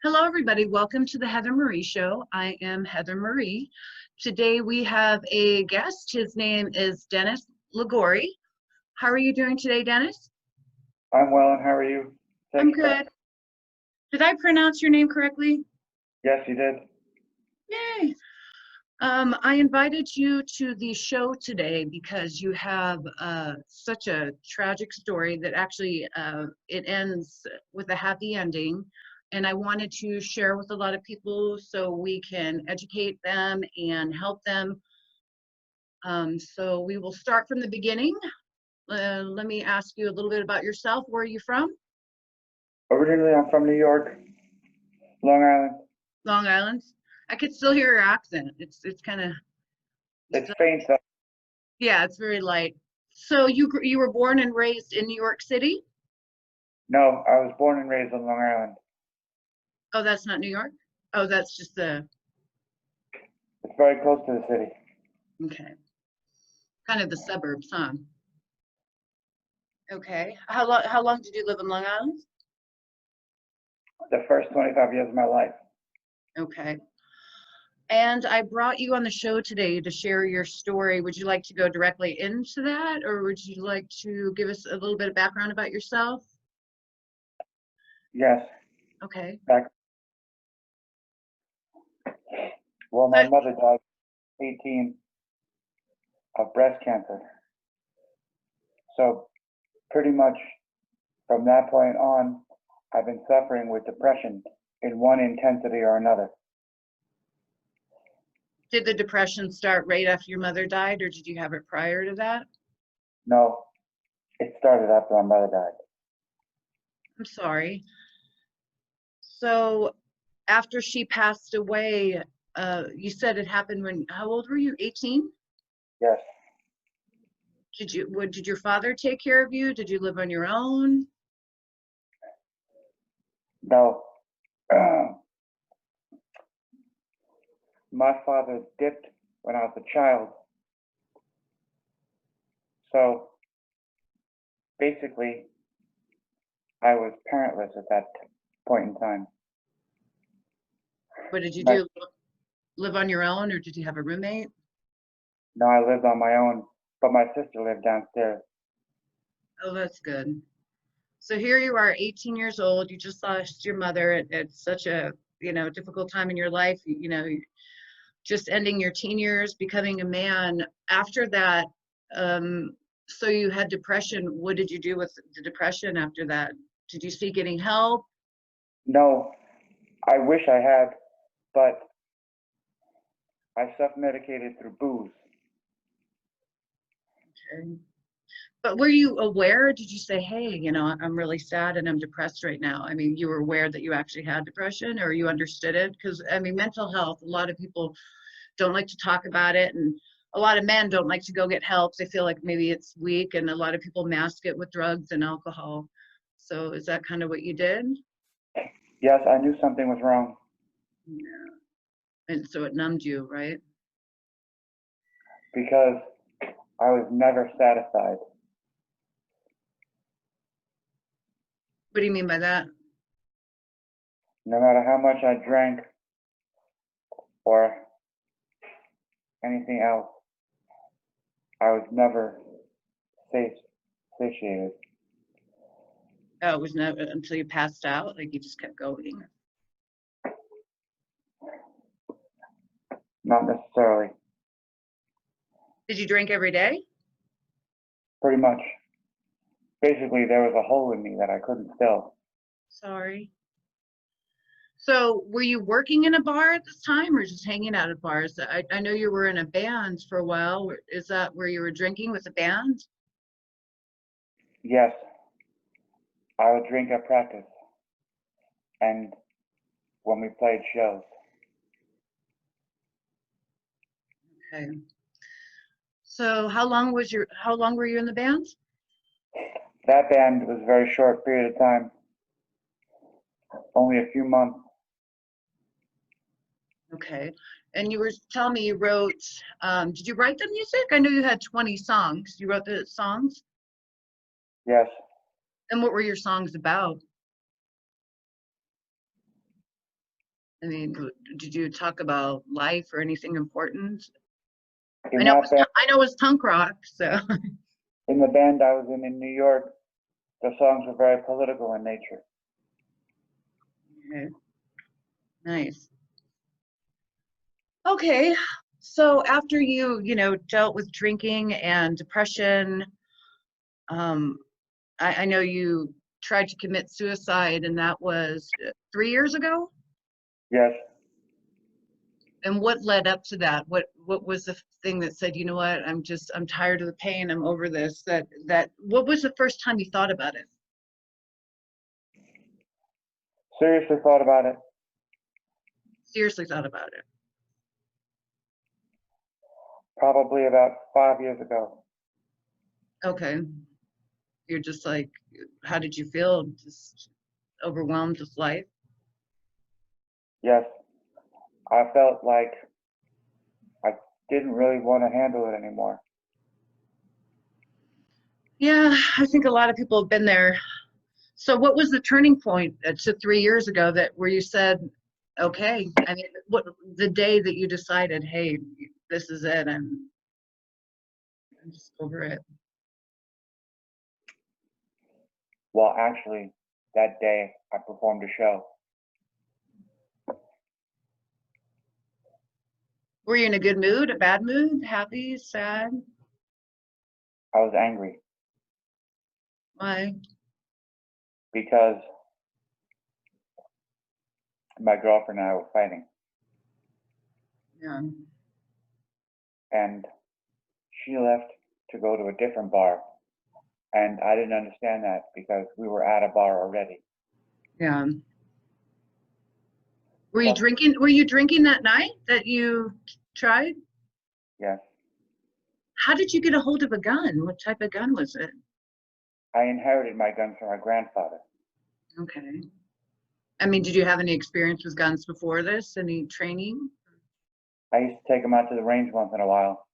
Hello, everybody. Welcome to the Heather Marie Show. I am Heather Marie. Today we have a guest. His name is Dennis Ligouri. How are you doing today, Dennis? I'm well, and how are you? I'm Thanks. good. Did I pronounce your name correctly? Yes, you did. Yay. I invited you to the show today because you have such a tragic story that actually it ends with a happy ending. And I wanted to share with a lot of people so we can educate them and help them. So we will start from the beginning. Let me ask you a little bit about yourself. Where are you from? Originally, I'm from New York, Long Island. Long Island. I could still hear your accent. It's kind of, It's faint, though. yeah, it's very light. So you were born and raised in New York City? No, I was born and raised on Long Island. Oh, that's not New York? Oh, that's just the, It's very close to the city. okay. Kind of the suburbs, huh? Okay. How long did you live in Long Island? The first 25 years of my life. Okay. And I brought you on the show today to share your story. Would you like to go directly into that, or would you like to give us a little bit of background about yourself? Yes. Okay. Back. Well, my But mother died at 18 of breast cancer. So pretty much from that point on, I've been suffering with depression in one intensity or another. did the depression start right after your mother died, or did you have it prior to that? No, it started after my mother died. I'm sorry. So after she passed away, you said it happened when, how old were you? 18? Yes. Did your father take care of you? Did you live on your own? No. My father dipped when I was a child. So basically, I was parentless at that point in time. What did you My, do? Live on your own, or did you have a roommate? no, I lived on my own, but my sister lived downstairs. Oh, that's good. So here you are, 18 years old. You just lost your mother at such a, difficult time in your life. Just ending your teen years, becoming a man. After that, so you had depression. What did you do with the depression after that? Did you seek any help? No, I wish I had, but I self-medicated through booze. Okay. But were you aware? Did you say, hey, I'm really sad and I'm depressed right now? I mean, you were aware that you actually had depression, or you understood it? Because, I mean, mental health, a lot of people don't like to talk about it. And a lot of men don't like to go get help. They feel like maybe it's weak. And a lot of people mask it with drugs and alcohol. So is that kind of what you did? Yes, I knew something was wrong Yeah. And so it numbed you, right? because I was never satisfied. What do you mean by that? No matter how much I drank or anything else, I was never satiated. Oh, it was never until you passed out, like you just kept going. Not necessarily. Did you drink every day? Pretty much. Basically, there was a hole in me that I couldn't fill. Sorry. So were you working in a bar at this time, or just hanging out at bars? I know you were in a band for a while. Is that where you were drinking with a band? Yes, I would drink at practice and when we played shows. Okay. So how long were you in the band? That band was a very short period of time, only a few months. Okay. And you were telling me you wrote, did you write the music? I know you had 20 songs. You wrote the songs? Yes, And what were your songs about? I mean, did you talk about life or anything important? In I know that band, I know it was punk rock, so in the band I was in New York, the songs were very political in nature. okay. Nice. Okay, so after you dealt with drinking and depression, um, I know you tried to commit suicide, and that was 3 years ago. Yes, And what led up to that? What was the thing that said, you know what, I'm tired of the pain, I'm over this? What was the first time you thought about it? seriously thought about it. Seriously thought about it. Probably about 5 years ago. Okay. You're just like, how did you feel? Just overwhelmed with life? Yes, I felt like I didn't really want to handle it anymore. Yeah, I think a lot of people have been there. So what was the turning point to 3 years ago that where you said, okay, I mean, what the day that you decided, hey, this is it, I'm just over it. Well, actually, that day I performed a show. Were you in a good mood, a bad mood, happy, sad? I was angry Why? because my girlfriend and I were fighting, Yeah. and she left to go to a different bar, and I didn't understand that because we were at a bar already. Yeah. Were you But drinking? Were you drinking that night that you tried? yes, How did you get a hold of a gun? What type of gun was it? I inherited my gun from my grandfather. Okay. I mean, did you have any experience with guns before this? Any training? I used to take them out to the range once in a while.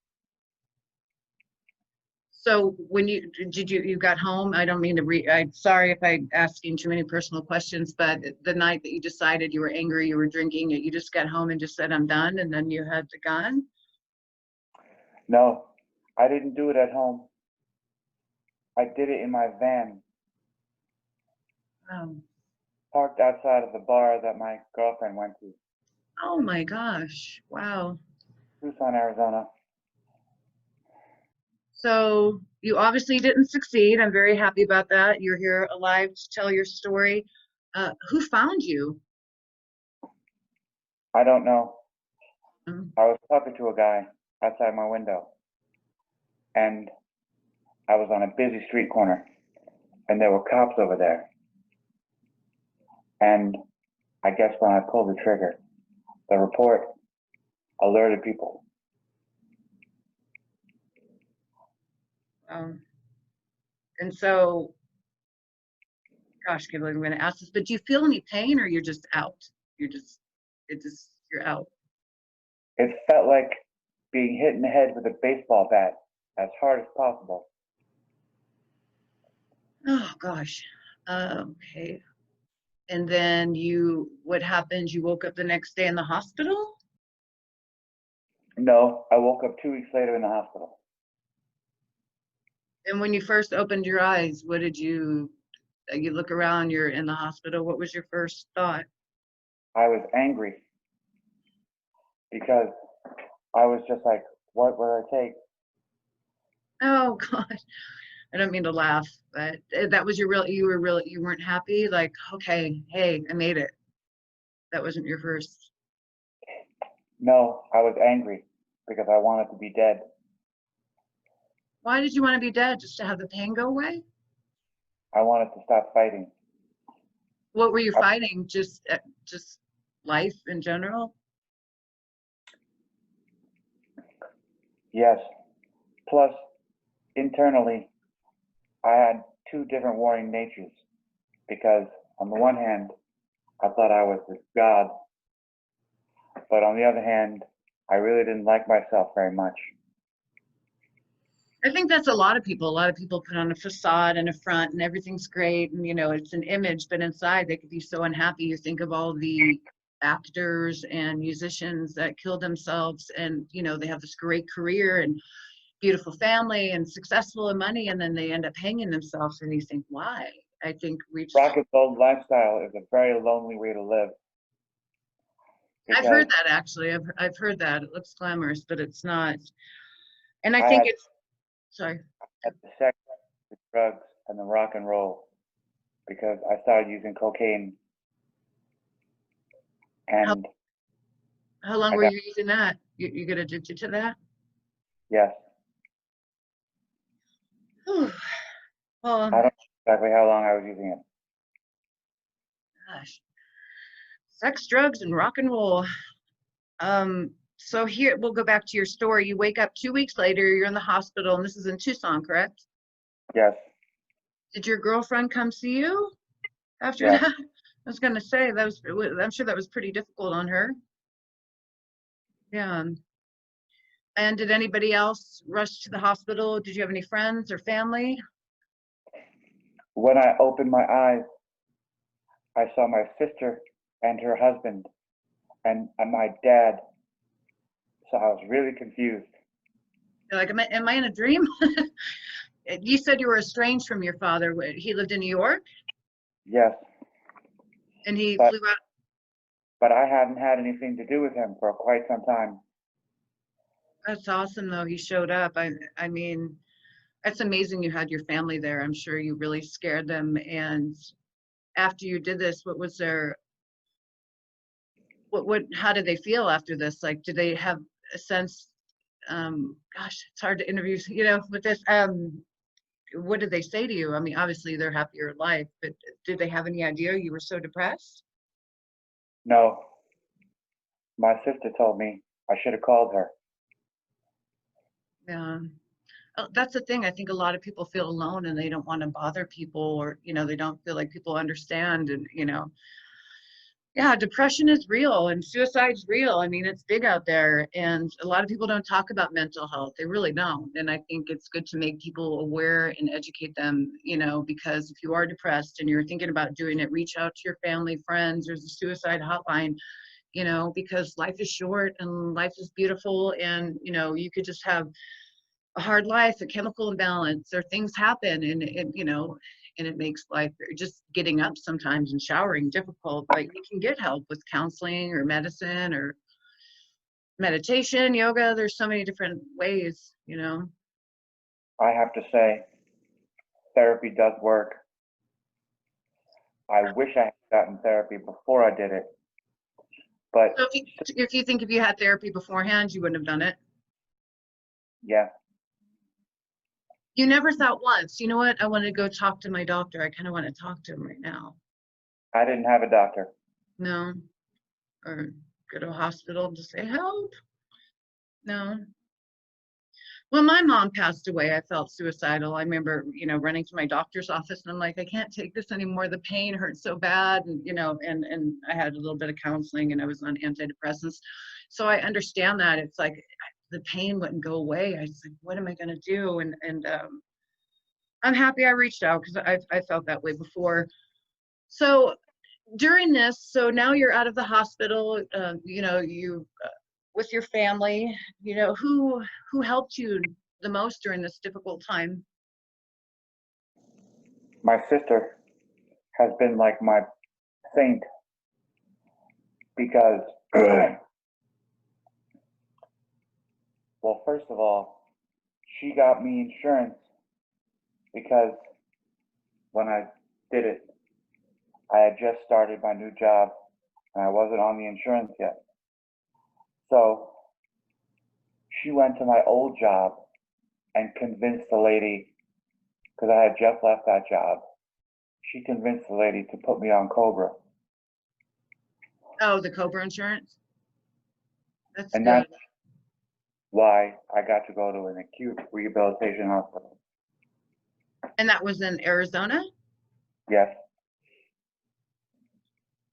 So when you got home, I don't mean to I'm sorry if I'm asking too many personal questions, but the night that you decided you were angry, you were drinking, you just got home and just said, I'm done, and then you had the gun? No, I didn't do it at home. I did it in my van, Oh, parked outside of the bar that my girlfriend went to, oh my gosh. Wow. Tucson, Arizona. So you obviously didn't succeed. I'm very happy about that. You're here alive to tell your story. Who found you? I don't know. Um, I was talking to a guy outside my window, and I was on a busy street corner, and there were cops over there. And I guess when I pulled the trigger, the report alerted people. um, and so, gosh, I can't believe I'm going to ask this, but do you feel any pain or you're just out? You're just, you're out. It felt like being hit in the head with a baseball bat as hard as possible. Oh gosh. Okay. And then what happened? You woke up the next day in the hospital? No, I woke up 2 weeks later in the hospital. And when you first opened your eyes, what did you look around, you're in the hospital. What was your first thought? I was angry because I was just like, what will it take? Oh gosh. I don't mean to laugh, but that was you weren't happy? Like, okay, hey, I made it. That wasn't your first. No, I was angry because I wanted to be dead. Why did you want to be dead? Just to have the pain go away? I wanted to stop fighting. What were you I, fighting? Just life in general? yes. Plus, internally, I had two different warring natures because on the one hand, I thought I was this god, but on the other hand, I really didn't like myself very much. I think that's a lot of people. A lot of people put on a facade and a front and everything's great and it's an image, but inside they could be so unhappy. You think of all the actors and musicians that kill themselves, and they have this great career and beautiful family and successful in money, and then they end up hanging themselves, and you think, why? I think we just, Rock and roll lifestyle is a very lonely way to live I've because heard that actually. I've heard that. It looks glamorous, but it's not. And I I think had, it's, sorry. had the sex, the drugs, and the rock and roll because I started using cocaine How, and how long I were got, you using that? You get addicted to that? yes, Whew. Well, I don't know exactly how long I was using it. gosh, sex, drugs, and rock and roll. So here, we'll go back to your story. You wake up 2 weeks later, you're in the hospital, and this is in Tucson, correct? Yes, Did your girlfriend come see you after yes. that? I was gonna say I'm sure that was pretty difficult on her. Yeah. And did anybody else rush to the hospital? Did you have any friends or family? When I opened my eyes, I saw my sister and her husband and my dad. So I was really confused. You're like, am I in a dream? You said you were estranged from your father. He lived in New York, Yes, and he but flew out. but I hadn't had anything to do with him for quite some time. That's awesome, though. He showed up. I mean, that's amazing. You had your family there. I'm sure you really scared them. And after you did this, what was their what how did they feel after this? Like, did they have a sense? Gosh, it's hard to interview, with this. What did they say to you? I mean, obviously they're happier in life, but did they have any idea you were so depressed? No, my sister told me I should have called her. Yeah. That's the thing. I think a lot of people feel alone and they don't want to bother people, or, they don't feel like people understand. And, yeah, depression is real and suicide's real. I mean, it's big out there, and a lot of people don't talk about mental health. They really don't. And I think it's good to make people aware and educate them, because if you are depressed and you're thinking about doing it, reach out to your family, friends. There's a suicide hotline, because life is short and life is beautiful. And, you could just have a hard life, a chemical imbalance, or things happen, and it makes life, just getting up sometimes and showering, difficult. But you can get help with counseling or medicine or meditation, yoga. There's so many different ways. I have to say, therapy does work. I wish I had gotten therapy before I did it, but So if you think if you had therapy beforehand, you wouldn't have done it. yeah, You never thought once, you know what, I want to go talk to my doctor. I kind of want to talk to him right now. I didn't have a doctor. No. Or go to a hospital to say help. No. When my mom passed away, I felt suicidal. I remember, running to my doctor's office, and I'm like, I can't take this anymore. The pain hurts so bad. And, and I had a little bit of counseling, and I was on antidepressants. So I understand that. It's like the pain wouldn't go away. I was like, what am I going to do? And I'm happy I reached out, because I felt that way before. So during this, so now you're out of the hospital, you with your family, who helped you the most during this difficult time? My sister has been like my saint because, well, first of all, she got me insurance because when I did it, I had just started my new job and I wasn't on the insurance yet. So she went to my old job and convinced the lady, because I had just left that job, she convinced the lady to put me on Cobra. Oh, the Cobra insurance. That's And good. that's why I got to go to an acute rehabilitation hospital. And that was in Arizona. Yes,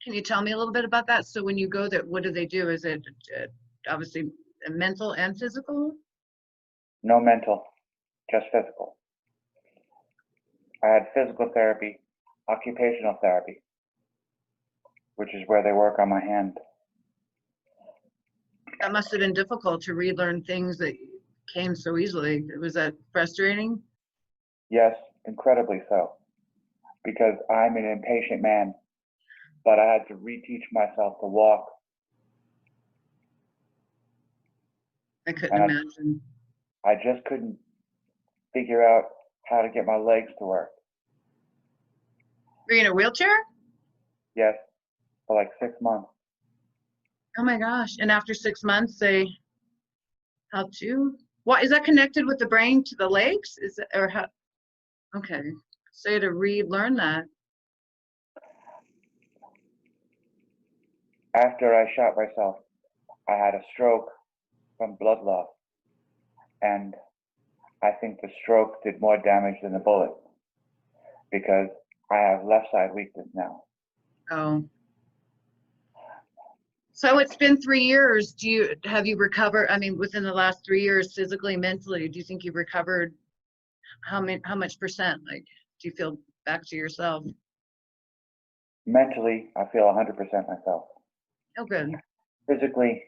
Can you tell me a little bit about that? So when you go there, what do they do? Is it obviously mental and physical? no mental, just physical. I had physical therapy, occupational therapy, which is where they work on my hand. That must have been difficult to relearn things that came so easily. Was that frustrating? Yes, incredibly so, because I'm an impatient man, but I had to reteach myself to walk, I couldn't and imagine. I just couldn't figure out how to get my legs to work. Were you in a wheelchair? Yes, for like 6 months. Oh my gosh. And after 6 months, they helped you? What is that connected with the brain to the legs? Is it, or how? Okay. So you had to relearn that. After I shot myself, I had a stroke from blood loss, and I think the stroke did more damage than the bullet because I have left side weakness now. Oh. So it's been 3 years. Have you recovered? I mean, within the last 3 years, physically, mentally, do you think you've recovered how much percent? Like, do you feel back to yourself? Mentally, I feel 100% myself. Oh, good. Physically,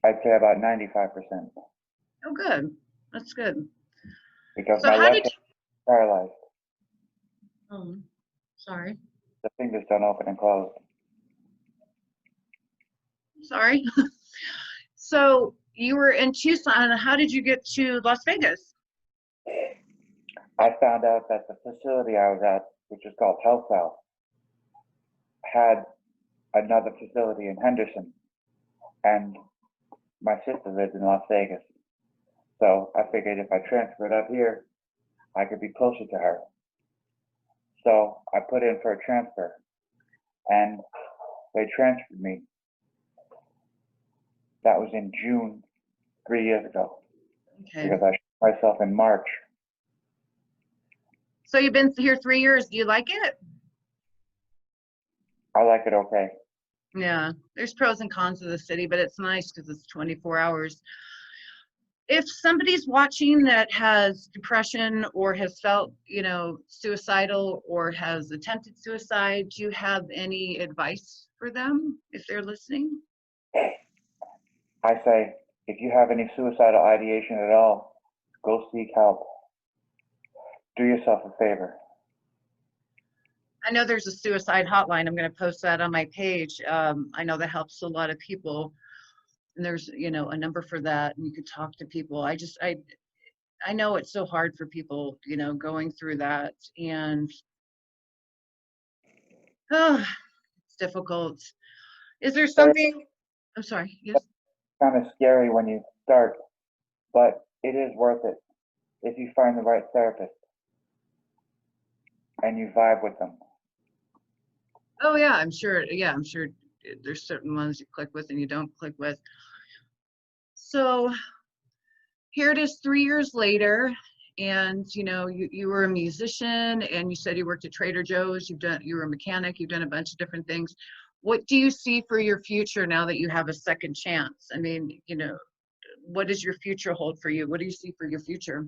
I'd say about 95% Oh, good. That's good. because So my how left did hand is paralyzed. you, oh, sorry. The fingers don't open and close. Sorry. So you were in Tucson. How did you get to Las Vegas? I found out that the facility I was at, which is called Health South, had another facility in Henderson, and my sister lives in Las Vegas. So I figured if I transferred up here, I could be closer to her. So I put in for a transfer, and they transferred me. That was in June 3 years ago, Okay. because I shot myself in March. So you've been here 3 years. Do you like it? I like it okay. Yeah. There's pros and cons of the city, but it's nice because it's 24 hours. If somebody's watching that has depression or has felt, suicidal or has attempted suicide, do you have any advice for them if they're listening? I say, if you have any suicidal ideation at all, go seek help. Do yourself a favor. I know there's a suicide hotline. I'm going to post that on my page. I know that helps a lot of people. And there's, a number for that, and you could talk to people. I know it's so hard for people, going through that, and it's difficult. Is there something? I'm sorry. Yes. It's kind of scary when you start, but it is worth it if you find the right therapist and you vibe with them. Oh yeah, I'm sure. Yeah, I'm sure there's certain ones you click with and you don't click with. So here it is 3 years later, and you were a musician, and you said you worked at Trader Joe's. You were a mechanic. You've done a bunch of different things. What do you see for your future now that you have a second chance? I mean, what does your future hold for you? What do you see for your future?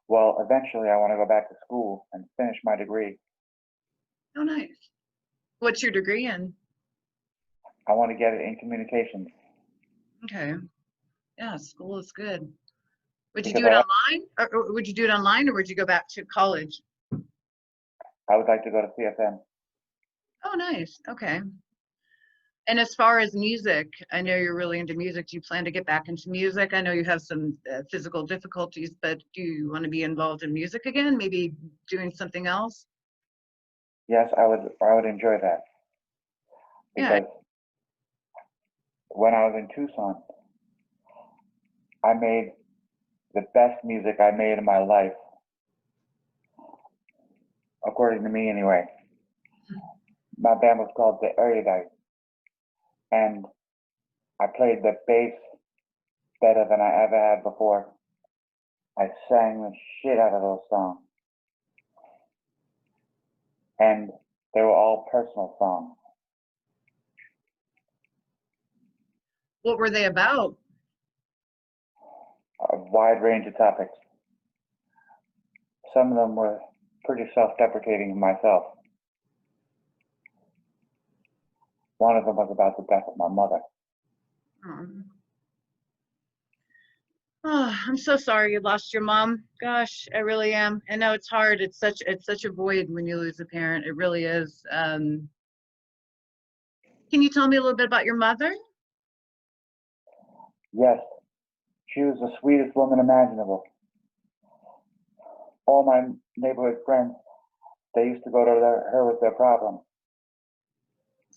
Well, eventually I want to go back to school and finish my degree. Oh, nice. What's your degree in? I want to get it in communications. Okay. Yeah, school is good. Would you Because do it online? Or would you do it online, or would you go back to college? I would like to go to CFM. Oh, nice. Okay. And as far as music, I know you're really into music. Do you plan to get back into music? I know you have some physical difficulties, but do you want to be involved in music again? Maybe doing something else? Yes, I would enjoy that. Yeah. Because when I was in Tucson, I made the best music I made in my life, according to me anyway. My band was called the Erudite, and I played the bass better than I ever had before. I sang the shit out of those songs. And they were all personal songs. What were they about? A wide range of topics. Some of them were pretty self-deprecating myself. One of them was about the death of my mother. Um, Oh, I'm so sorry you lost your mom. Gosh, I really am. I know it's hard. It's such a void when you lose a parent. It really is. Can you tell me a little bit about your mother? Yes, she was the sweetest woman imaginable. All my neighborhood friends, they used to go to her with their problems.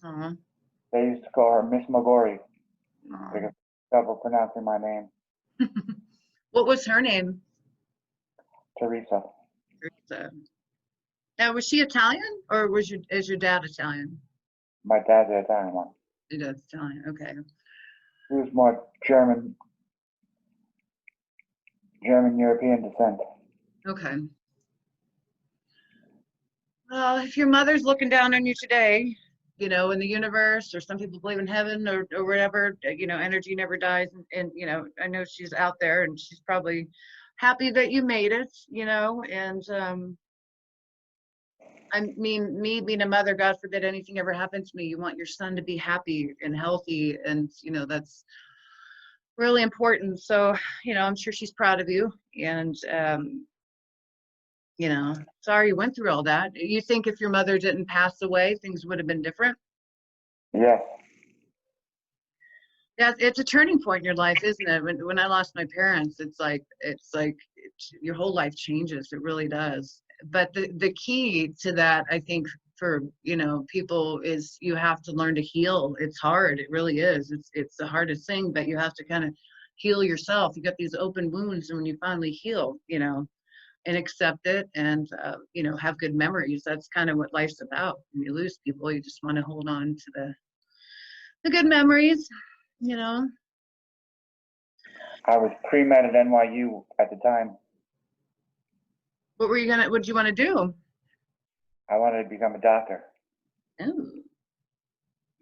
Aw, They used to call her Miss Ligouri aw. because of trouble pronouncing my name, What was her name? Teresa. Teresa. Now, was she Italian or is your dad Italian? My dad's the Italian one. Your dad's Italian. Okay. He was more German European descent. Okay. Well, if your mother's looking down on you today, in the universe, or some people believe in heaven or whatever, energy never dies. And, I know she's out there and she's probably happy that you made it, and I mean, me being a mother, God forbid anything ever happened to me, you want your son to be happy and healthy. And, that's really important. So, I'm sure she's proud of you. And, sorry you went through all that. You think if your mother didn't pass away, things would have been different? Yes, Yeah, it's a turning point in your life, isn't it? When I lost my parents, your whole life changes. It really does. But the key to that, I think, for people is you have to learn to heal. It's hard. It really is. It's the hardest thing, but you have to kind of heal yourself. You got these open wounds, and when you finally heal, and accept it, and have good memories. That's kind of what life's about. When you lose people, you just want to hold on to the good memories. you know I was pre-med at NYU at the time. what did you want to do? I wanted to become a doctor. Oh, you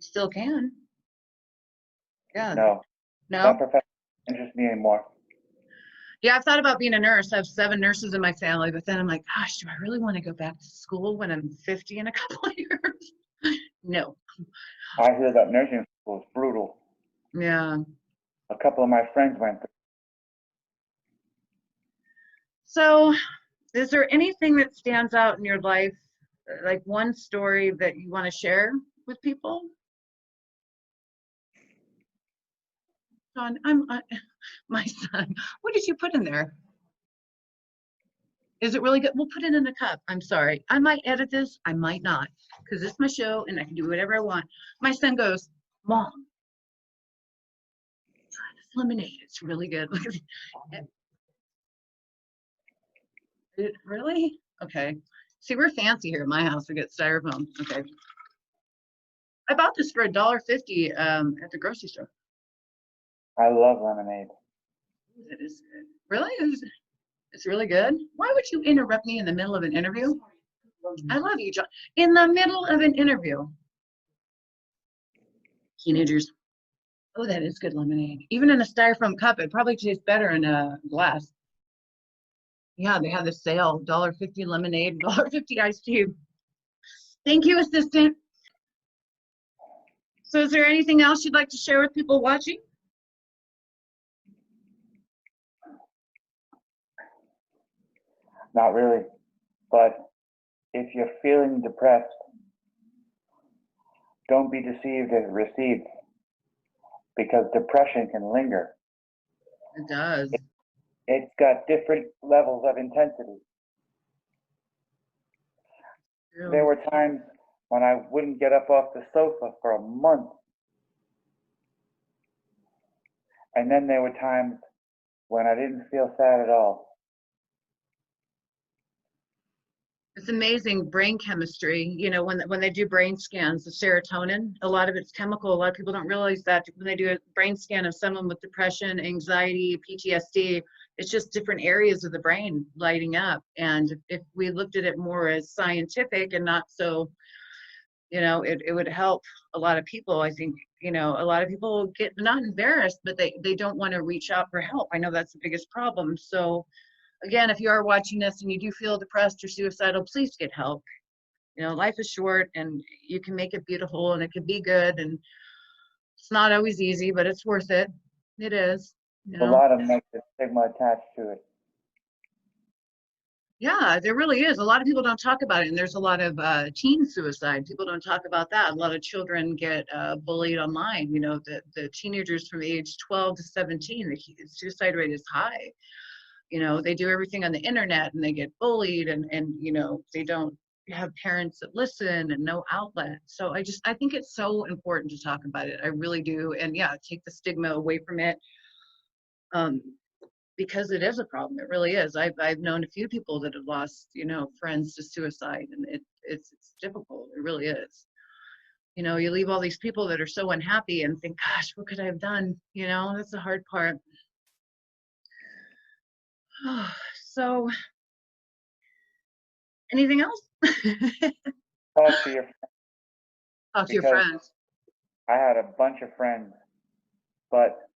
still can. Yeah. No, No. that profession interests me anymore. Yeah, I've thought about being a nurse. I have 7 nurses in my family, but then I'm like, gosh, do I really want to go back to school when I'm 50 in a couple of years? No. I hear that nursing school is brutal. Yeah. A couple of my friends went through. So is there anything that stands out in your life, like one story that you want to share with people? John, my son, what did you put in there? Is it really good? We'll put it in a cup. I'm sorry. I might edit this. I might not, because this is my show and I can do whatever I want. My son goes, Mom, try this lemonade. It's really good. Really? Okay. See, we're fancy here at my house. We get styrofoam. Okay. I bought this for $1.50 at the grocery store. I love lemonade. Ooh, that is good. Really? It's really good. Why would you interrupt me in the middle of an interview? I love you, John. In the middle of an interview. Teenagers. Oh, that is good lemonade. Even in a styrofoam cup, it probably tastes better in a glass. Yeah, they have the sale, $1.50 lemonade, $1.50 iced tea. Thank you, assistant. So is there anything else you'd like to share with people watching? Not really, but if you're feeling depressed, don't be deceived as it recedes, because depression can linger. It does. It's got different levels of intensity. There were times when I wouldn't get up off the sofa for a month. And then there were times when I didn't feel sad at all. It's amazing brain chemistry. When they do brain scans, the serotonin, a lot of it's chemical. A lot of people don't realize that when they do a brain scan of someone with depression, anxiety, PTSD, it's just different areas of the brain lighting up. And if we looked at it more as scientific and not so, it would help a lot of people. I think, a lot of people get not embarrassed, but they don't want to reach out for help. I know that's the biggest problem. So again, if you are watching this and you do feel depressed or suicidal, please get help. You know, life is short and you can make it beautiful and it can be good, and it's not always easy, but it's worth it. It is, you A know. lot of negative stigma attached to it. Yeah, there really is. A lot of people don't talk about it, and there's a lot of teen suicide. People don't talk about that. A lot of children get bullied online. You know, the teenagers from age 12 to 17, the suicide rate is high. You know, they do everything on the internet, and they get bullied, and you know, they don't have parents that listen and no outlet. So I think it's so important to talk about it. I really do. And yeah, take the stigma away from it. Um, because it is a problem. It really is. I've known a few people that have lost, you know, friends to suicide, and it's difficult. It really is. You know, you leave all these people that are so unhappy and think, gosh, what could I have done? You know, that's the hard part. So, anything else? Talk to your Talk to your because friends. I had a bunch of friends, but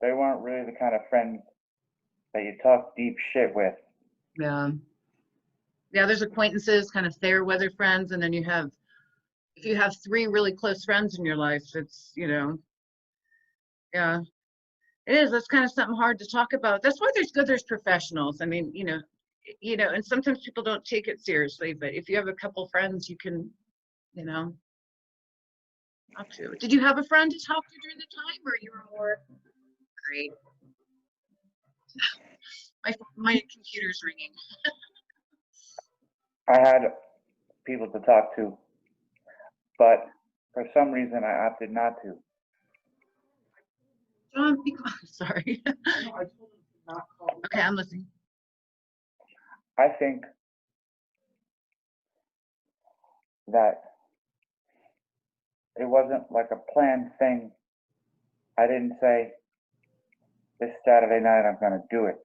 they weren't really the kind of friends that you talk deep shit with. Yeah. Yeah, there's acquaintances, kind of fair weather friends, and then you have, if you have three really close friends in your life, it's, you know, yeah. It is. That's kind of something hard to talk about. That's why there's professionals. I mean, you know, and sometimes people don't take it seriously, but if you have a couple friends, you can, you know, talk to. Did you have a friend to talk to during the time, or you were more great? My computer's ringing. I had people to talk to, but for some reason I opted not to. John, sorry. Okay, I'm listening. I think that it wasn't like a planned thing. I didn't say, this Saturday night I'm going to do it.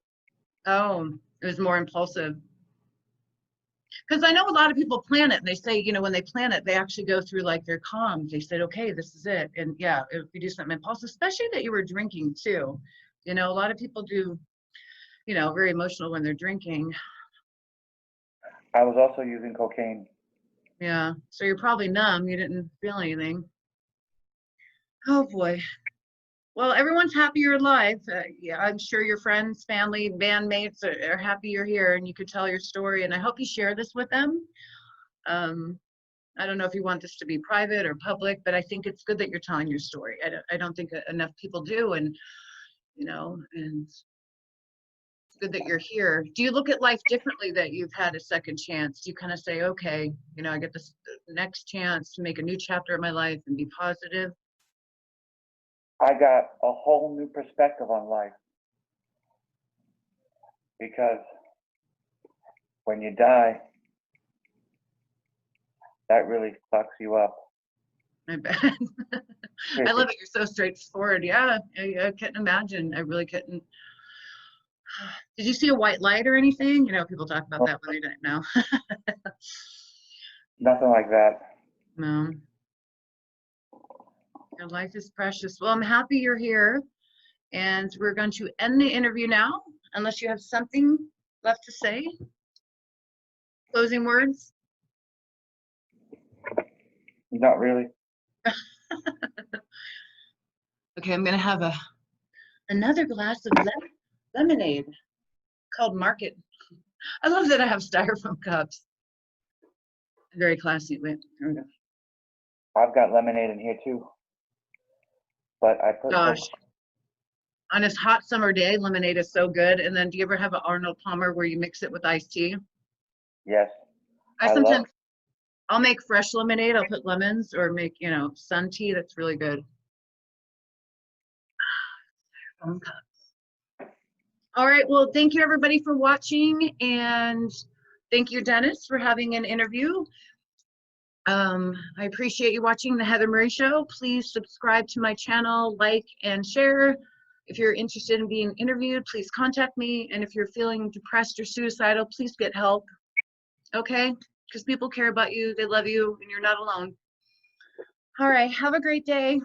Oh, it was more impulsive. Because I know a lot of people plan it, and they say, you know, when they plan it, they actually go through like their comms. They said, okay, this is it. And yeah, if you do something impulsive, especially that you were drinking too, you know, a lot of people do, you know, very emotional when they're drinking. I was also using cocaine. Yeah. So you're probably numb. You didn't feel anything. Oh boy. Well, everyone's happy you're alive. Yeah, I'm sure your friends, family, bandmates are happy you're here and you could tell your story. And I hope you share this with them. Um, I don't know if you want this to be private or public, but I think it's good that you're telling your story. I don't think enough people do, and you know, and it's good that you're here. Do you look at life differently that you've had a second chance? Do you kind of say, okay, you know, I get this next chance to make a new chapter of my life and be positive? I got a whole new perspective on life because when you die, that really fucks you up. I bet. I love it. You're so straightforward. Yeah, I couldn't imagine. I really couldn't. Did you see a white light or anything? You know, people talk about that when they die now. Nothing like that. No. Your life is precious. Well, I'm happy you're here. And we're going to end the interview now, unless you have something left to say. Closing words? Not really. Okay, I'm going to have another glass of lemonade called Market. I love that I have styrofoam cups. Very classy. Wait, here we go. I've got lemonade in here too. But I put Gosh, on this hot summer day, lemonade is so good. And then do you ever have an Arnold Palmer where you mix it with iced tea? yes. I sometimes, I'll make fresh lemonade. I'll put lemons or make, you know, sun tea. That's really good. All right. Well, thank you everybody for watching, and thank you, Dennis, for having an interview. I appreciate you watching the Heather Murray Show. Please subscribe to my channel, like and share. If you're interested in being interviewed, please contact me. And if you're feeling depressed or suicidal, please get help. Okay? Because people care about you, they love you, and you're not alone. All right. Have a great day.